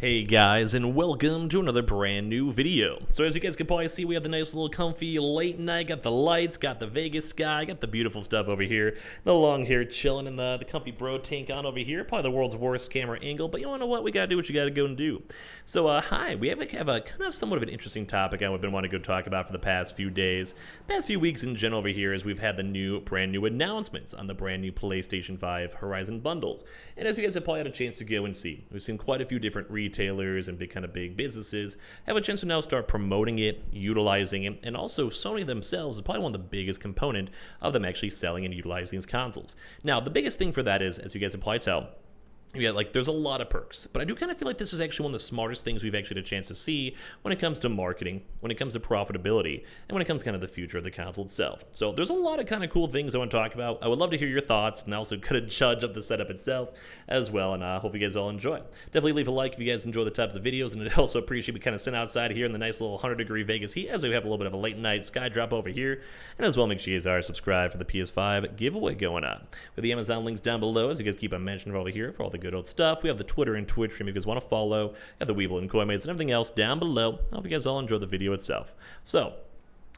Hey guys, and welcome to another brand new video. So as you guys can probably see, we have the nice little comfy late night, got the lights, got the Vegas sky, got the beautiful stuff over here, the long hair chilling in the comfy bro tank on over here, probably the world's worst camera angle, but you wanna know what, we gotta do what you gotta go and do. So hi, we have a kind of somewhat of an interesting topic I've been wanting to go talk about for the past few days, past few weeks in general over here, as we've had the brand new announcements on the brand new PlayStation 5 Horizon bundles. And as you guys have probably had a chance to go and see, we've seen quite a few different retailers and big businesses have a chance to now start promoting it, utilizing it, and also Sony themselves is probably one of the biggest component of them actually selling and utilizing these consoles. Now, the biggest thing for that is, as you guys have probably tell, yeah, like there's a lot of perks, but I do kind of feel like this is actually one of the smartest things we've actually had a chance to see when it comes to marketing, when it comes to profitability, and when it comes to kind of the future of the console itself. So there's a lot of kind of cool things I want to talk about. I would love to hear your thoughts, and also could judge of the setup itself as well, and hope you guys all enjoy. Definitely leave a like if you guys enjoy the types of videos, and I'd also appreciate we kind of sit outside here in the nice little 100-degree Vegas heat as we have a little bit of a late night sky drop over here, and as well make sure you guys are subscribed for the PS5 giveaway going on. With the Amazon links down below, as you guys keep on mentioning over here for all the good old stuff. We have the Twitter and Twitch stream if you guys want to follow, have the Weeble and Coinmates and everything else down below. I hope you guys all enjoy the video itself. So,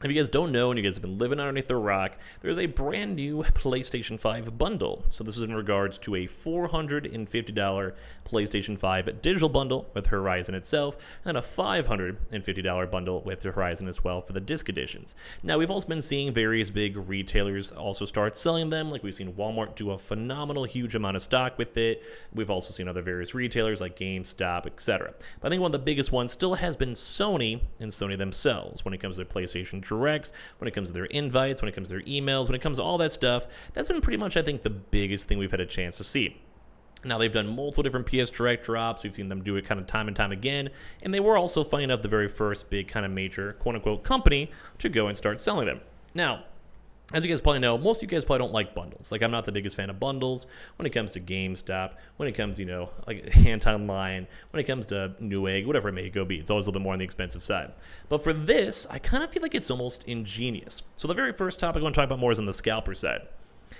if you guys don't know and you guys have been living underneath a rock, there's a brand new PlayStation 5 bundle. So this is in regards to a $450 PlayStation 5 digital bundle with Horizon itself, and a $550 bundle with Horizon as well for the disc editions. Now, we've also been seeing various big retailers also start selling them. Like we've seen Walmart do a phenomenal huge amount of stock with it. We've also seen other various retailers like GameStop, etc. But I think one of the biggest ones still has been Sony and Sony themselves when it comes to their PlayStation Directs, when it comes to their invites, when it comes to their emails, when it comes to all that stuff. That's been pretty much, I think, the biggest thing we've had a chance to see. Now, they've done multiple different PS Direct drops. We've seen them do it kind of time and time again. And they were also, funny enough, the very first big kind of major, quote-unquote, company to go and start selling them. Now, as you guys probably know, most of you guys probably don't like bundles. Like, I'm not the biggest fan of bundles when it comes to GameStop, when it comes, like Online, when it comes to Newegg, whatever it may go be. It's always a little bit more on the expensive side. But for this, I kind of feel like it's almost ingenious. So the very first topic I want to talk about more is on the scalper side.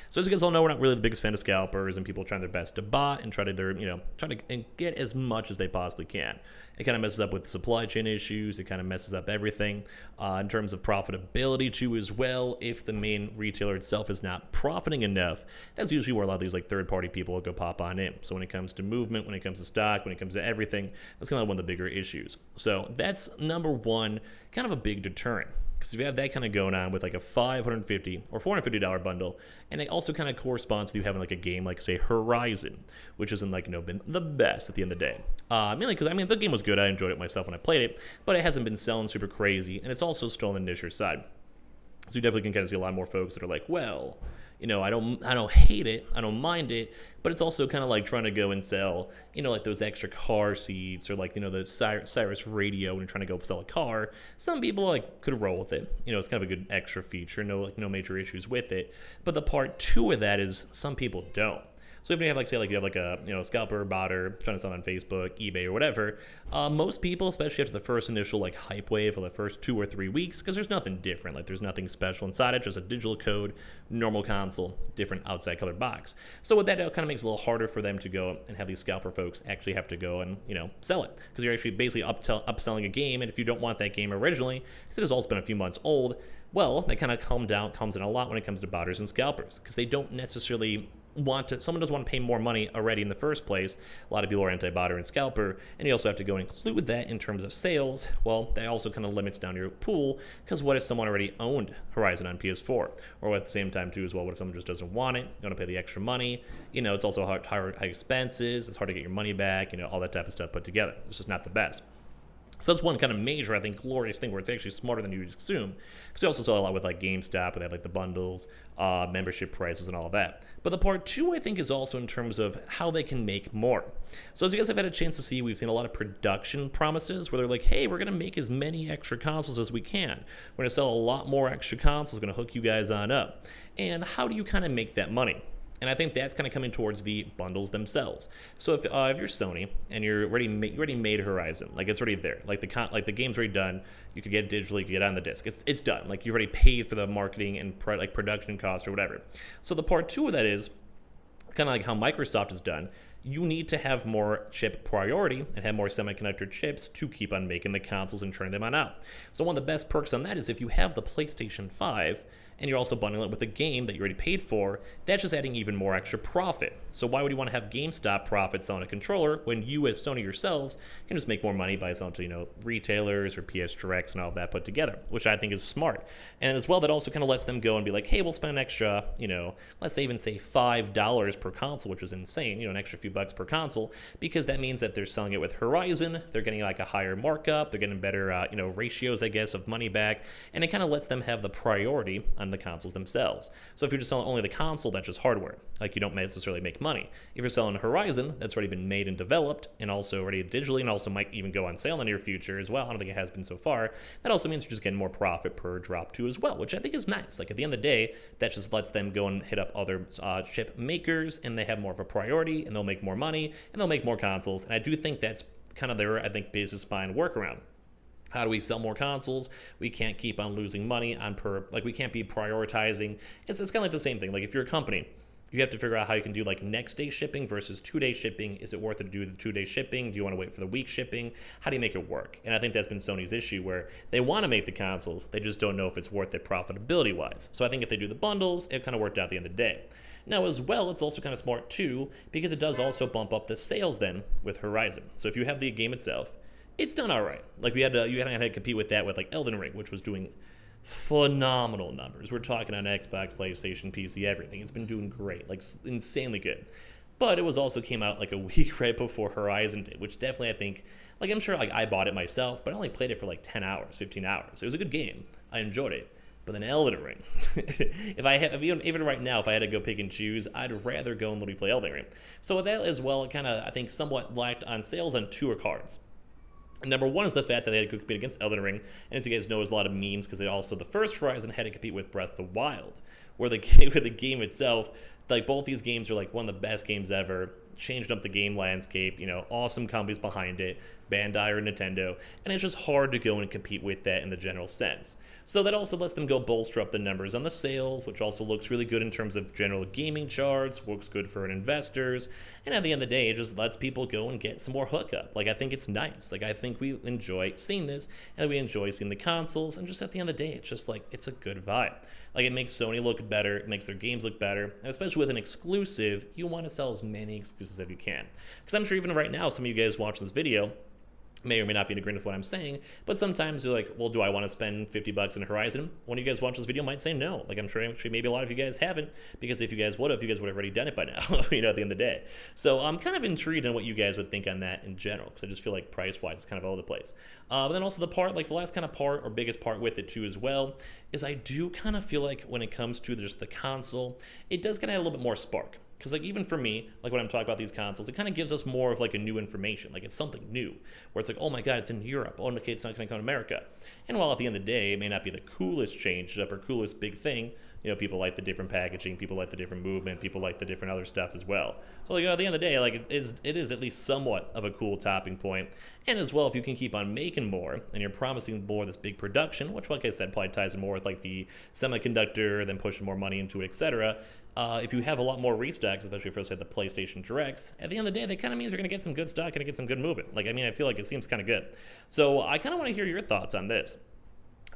So as you guys all know, we're not really the biggest fan of scalpers and people trying their best to buy and try to get as much as they possibly can. It kind of messes up with supply chain issues. It kind of messes up everything in terms of profitability too as well. If the main retailer itself is not profiting enough, that's usually where a lot of these like third-party people will go pop on in. So when it comes to movement, when it comes to stock, when it comes to everything, that's kind of one of the bigger issues. So that's number one, kind of a big deterrent. Because if you have that kind of going on with like a $550 or $450 bundle, and it also kind of corresponds to you having like a game like, say, Horizon, which isn't like, been the best at the end of the day. Mainly because, the game was good. I enjoyed it myself when I played it, but it hasn't been selling super crazy, and it's also still on the niche side. So you definitely can kind of see a lot more folks that are like, well, I don't hate it, I don't mind it, but it's also kind of like trying to go and sell, like those extra car seats or like, the Cyrus radio when you're trying to go sell a car. Some people like could roll with it. It's kind of a good extra feature, no major issues with it. But the part two of that is some people don't. So if you have a scalper, botter, trying to sell on Facebook, eBay, or whatever, most people, especially after the first initial like hype wave for the first 2 or 3 weeks, because there's nothing different, like there's nothing special inside it, just a digital code, normal console, different outside colored box. So with that, it kind of makes it a little harder for them to go and have these scalper folks actually have to go and sell it, because you're actually basically upselling a game, and if you don't want that game originally, because it has also been a few months old, well, that kind of comes in a lot when it comes to botters and scalpers, because they don't necessarily someone doesn't want to pay more money already in the first place. A lot of people are anti-botter and scalper, and you also have to go and include that in terms of sales. Well, that also kind of limits down your pool, because what if someone already owned Horizon on PS4? Or at the same time too as well, what if someone just doesn't want it, you want to pay the extra money? It's also high expenses, it's hard to get your money back, all that type of stuff put together. It's just not the best. So that's one kind of major, I think, glorious thing where it's actually smarter than you would assume. Because we also saw a lot with like GameStop, where they had like the bundles, membership prices, and all of that. But the part two, I think, is also in terms of how they can make more. So as you guys have had a chance to see, we've seen a lot of production promises where they're like, hey, we're going to make as many extra consoles as we can. We're going to sell a lot more extra consoles, going to hook you guys on up. And how do you kind of make that money? And I think that's kind of coming towards the bundles themselves. So if you're Sony and you already made Horizon, like it's already there, like the game's already done, you could get it digitally, you could get it on the disc. It's done. Like you've already paid for the marketing and production costs or whatever. So the part two of that is kind of like how Microsoft has done. you need to have more chip priority and have more semiconductor chips to keep on making the consoles and turning them on out. So one of the best perks on that is if you have the PlayStation 5 and you're also bundling it with a game that you already paid for, that's just adding even more extra profit. So why would you want to have GameStop profits on a controller when you as Sony yourselves can just make more money by selling to, retailers or PS Directs and all of that put together, which I think is smart. And as well, that also kind of lets them go and be like, hey, we'll spend an extra, let's say even say $5 per console, which is insane, an extra few bucks per console, because that means that they're selling it with Horizon, they're getting like a higher markup, they're getting better, ratios, I guess, of money back, and it kind of lets them have the priority on the consoles themselves. So if you're just selling only the console, that's just hardware. Like, you don't necessarily make money. If you're selling Horizon, that's already been made and developed and also already digitally and also might even go on sale in the near future as well. I don't think it has been so far. That also means you're just getting more profit per drop too as well, which I think is nice. Like, at the end of the day, that just lets them go and hit up other chip makers, and they have more of a priority, and they'll make more money, and they'll make more consoles. And I do think that's kind of their, business spine workaround. How do we sell more consoles? We can't keep on losing money on we can't be prioritizing. It's kind of like the same thing. Like, if you're a company, you have to figure out how you can do like next day shipping versus 2-day shipping. Is it worth it to do the 2-day shipping? Do you want to wait for the week shipping? How do you make it work? And I think that's been Sony's issue, where they want to make the consoles, they just don't know if it's worth it profitability wise. So I think if they do the bundles, it kind of worked out at the end of the day. Now as well, it's also kind of smart too, because it does also bump up the sales then with Horizon. So if you have the game itself, it's done all right. Like, you hadn't had to compete with that with like Elden Ring, which was doing phenomenal numbers. We're talking on Xbox, PlayStation, PC, everything. It's been doing great, like insanely good. But it was also came out like a week right before Horizon did, which definitely I think, like, I'm sure like I bought it myself, but I only played it for like 10 hours, 15 hours. It was a good game. I enjoyed it. But then Elden Ring, even right now, if I had to go pick and choose, I'd rather go and literally play Elden Ring. So with that as well, it kind of, I think, somewhat lacked on sales on two cards. Number one is the fact that they had to compete against Elden Ring, and as you guys know, there's a lot of memes because they also, the first Horizon had to compete with Breath of the Wild, where the game itself, like, both these games are like one of the best games ever, changed up the game landscape, awesome companies behind it, Bandai or Nintendo, and it's just hard to go and compete with that in the general sense. So that also lets them go bolster up the numbers on the sales, which also looks really good in terms of general gaming charts, works good for investors, and at the end of the day, it just lets people go and get some more hookup. Like, I think it's nice. Like, I think we enjoy seeing this, and we enjoy seeing the consoles, and just at the end of the day, it's just like, it's a good vibe. Like, it makes Sony look better, it makes their games look better, and especially with an exclusive, you want to sell as many exclusives as you can. Because I'm sure even right now, some of you guys watching this video may or may not be in agreement with what I'm saying, but sometimes you're like, well, do I want to spend $50 in Horizon? One of you guys watch this video might say no. Like, I'm sure actually maybe a lot of you guys haven't, because if you guys would have already done it by now, at the end of the day. So I'm kind of intrigued on what you guys would think on that in general, because I just feel like price-wise, it's kind of all over the place. But then also the last kind of part, or biggest part with it too as well, is I do kind of feel like when it comes to just the console, it does kind of add a little bit more spark. Because, like, even for me, like, when I'm talking about these consoles, it kind of gives us more of, like, a new information. Like, it's something new, where it's like, oh my god, it's in Europe. Oh, okay, it's not going to come to America. And while at the end of the day, it may not be the coolest change up or coolest big thing, people like the different packaging, people like the different movement, people like the different other stuff as well. So, like, at the end of the day, like, it is at least somewhat of a cool topping point. And as well, if you can keep on making more, and you're promising more of this big production, which, like I said, probably ties in more with, like, the semiconductor, then pushing more money into it, etc. If you have a lot more restocks, especially if you say the PlayStation Directs, at the end of the day, that kind of means you're going to get some good stock, going to get some good movement. Like, I mean, I feel like it seems kind of good. So I kind of want to hear your thoughts on this.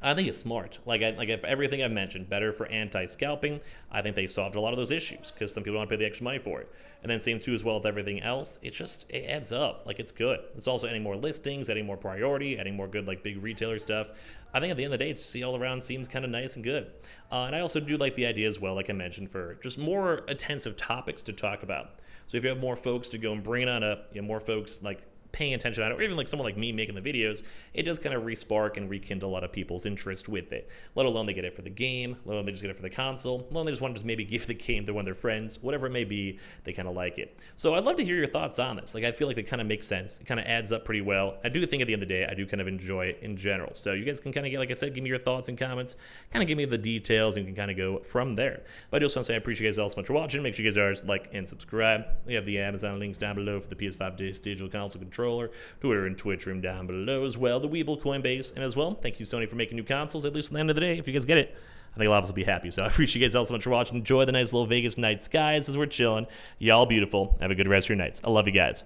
I think it's smart. Like if everything I've mentioned, better for anti-scalping. I think they solved a lot of those issues because some people don't want to pay the extra money for it. And then same too as well with everything else. It adds up. Like, it's good. It's also adding more listings, adding more priority, adding more good like big retailer stuff. I think at the end of the day, it's all around seems kind of nice and good. And I also do like the idea as well, like I mentioned, for just more intensive topics to talk about. So if you have more folks to go and bring it on up, more folks like paying attention on it, or even like someone like me making the videos, it does kind of re-spark and rekindle a lot of people's interest with it. Let alone they get it for the game, let alone they just get it for the console, let alone they just want to just maybe give the game to one of their friends, whatever it may be, they kind of like it. So I'd love to hear your thoughts on this. Like, I feel like it kind of makes sense. It kind of adds up pretty well. I do think at the end of the day, I do kind of enjoy it in general. So you guys can kind of get, like I said, give me your thoughts and comments, kind of give me the details, and you can kind of go from there. But I just want to say I appreciate you guys all so much for watching. Make sure you guys are like and subscribe. We have the Amazon links down below for the PS5 Digital Console controller. controller, Twitter and Twitch room down below as well, the Weeble Coinbase, and as well, thank you Sony for making new consoles, at least at the end of the day. If you guys get it, I think a lot of us will be happy. So I appreciate you guys all so much for watching. Enjoy the nice little Vegas night skies as we're chilling. Y'all beautiful. Have a good rest of your nights. I love you guys.